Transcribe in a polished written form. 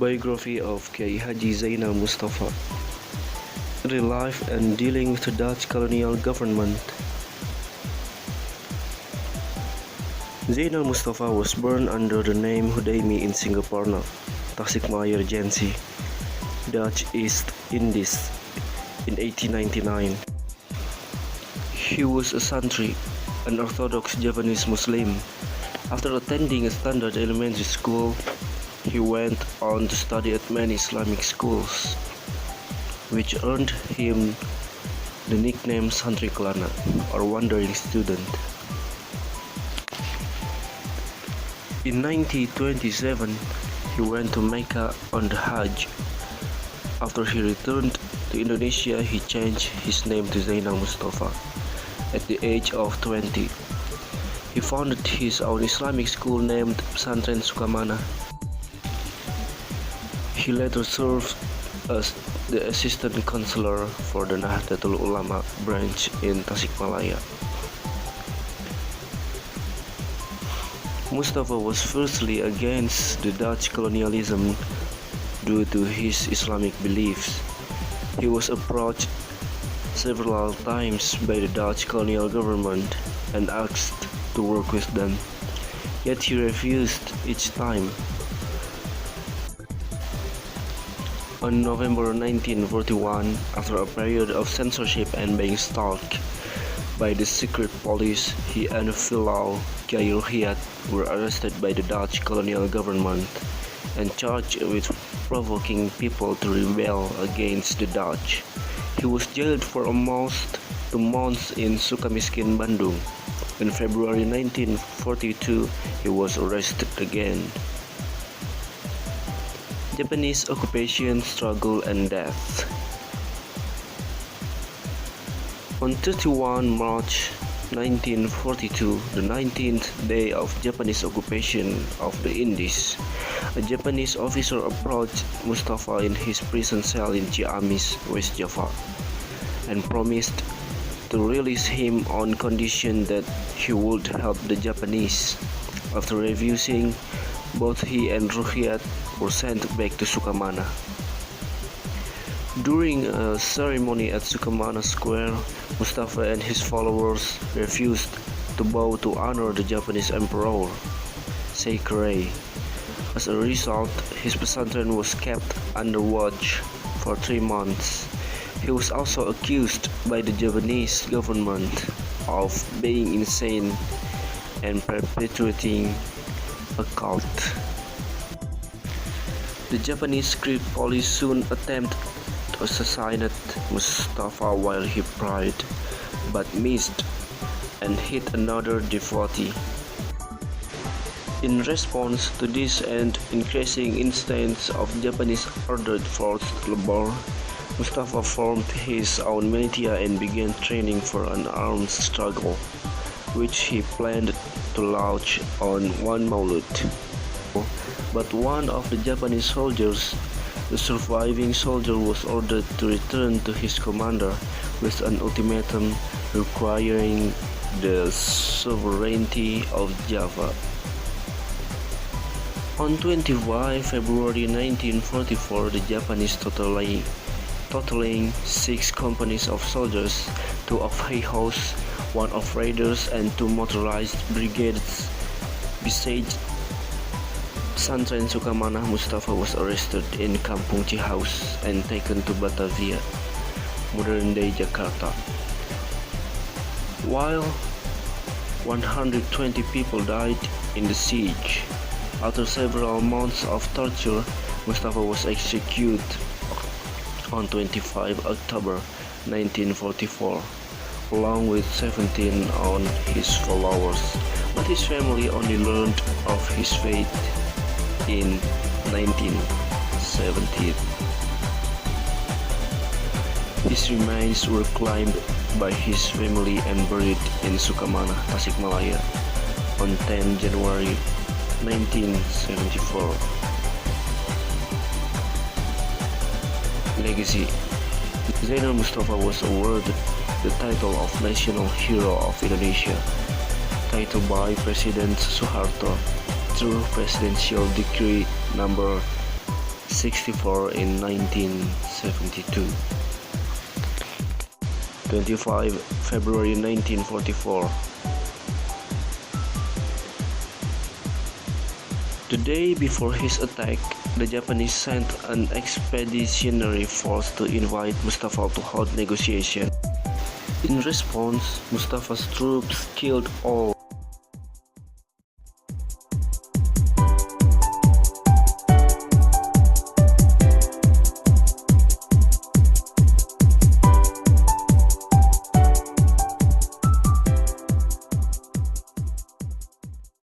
Biography of Kiai Haji Zainal Mustafa. Real life and dealing with the Dutch colonial government. Zainal Mustafa was born under the name Hudaimi in Singapore, Tasikmalaya Regency, Dutch East Indies, in 1899. He was a Santri, an Orthodox Japanese Muslim. After attending a standard elementary school, he went on to study at many Islamic schools, which earned him the nickname Santri Kelana, or wandering student. In 1927, he went to Mecca on the Hajj. After he returned to Indonesia, he changed his name to Zainal Mustafa at the age of 20. He founded his own Islamic school named Pesantren Sukamana. He later served as the assistant counselor for the Nahdlatul Ulama branch in Tasikmalaya. Mustafa was firstly against the Dutch colonialism due to his Islamic beliefs. He was approached several times by the Dutch colonial government and asked to work with them, yet he refused each time. On November 1941, after a period of censorship and being stalked by the secret police, he and a fellow Kiai Ruhyat were arrested by the Dutch colonial government and charged with provoking people to rebel against the Dutch. He was jailed for almost 2 months in Sukamiskin, Bandung. In February 1942, he was arrested again. Japanese occupation, struggle, and death. On 31 March 1942, the 19th day of Japanese occupation of the Indies, a Japanese officer approached Mustafa in his prison cell in Ciamis, West Java, and promised to release him on condition that he would help the Japanese. After refusing, both he and Ruhyat were sent back to Sukamana. During a ceremony at Sukamana Square, Mustafa and his followers refused to bow to honor the Japanese Emperor, Seikei. As a result, his pesantren was kept under watch for 3 months. He was also accused by the Japanese government of being insane and perpetuating a cult. The Japanese secret police soon attempted to assassinate Mustafa while he prayed, but missed and hit another devotee. In response to this and increasing instances of Japanese ordered forced labor, Mustafa formed his own militia and began training for an armed struggle, which he planned to launch on one Maulud. But one of the Japanese soldiers, the surviving soldier, was ordered to return to his commander with an ultimatum requiring the sovereignty of Java. On 25 February 1944, the Japanese totaling 6 companies of soldiers, 2 of Heihaus, 1 of raiders, and 2 motorized brigades besieged Pesantren Sukamana. Mustafa was arrested in Kampung Cihaus and taken to Batavia, modern-day Jakarta. While 120 people died in the siege, after several months of torture, Mustafa was executed on 25 October 1944, along with 17 of his followers, but his family only learned of his fate in 1970. His remains were claimed by his family and buried in Sukamana, Tasikmalaya on 10 January 1974. Legacy. Zainal Mustafa was awarded the title of National Hero of Indonesia, titled by President Suharto through Presidential Decree number 64 in 1972. 25 February 1944. The day before his attack, the Japanese sent an expeditionary force to invite Mustafa to hold negotiations. In response, Mustafa's troops killed all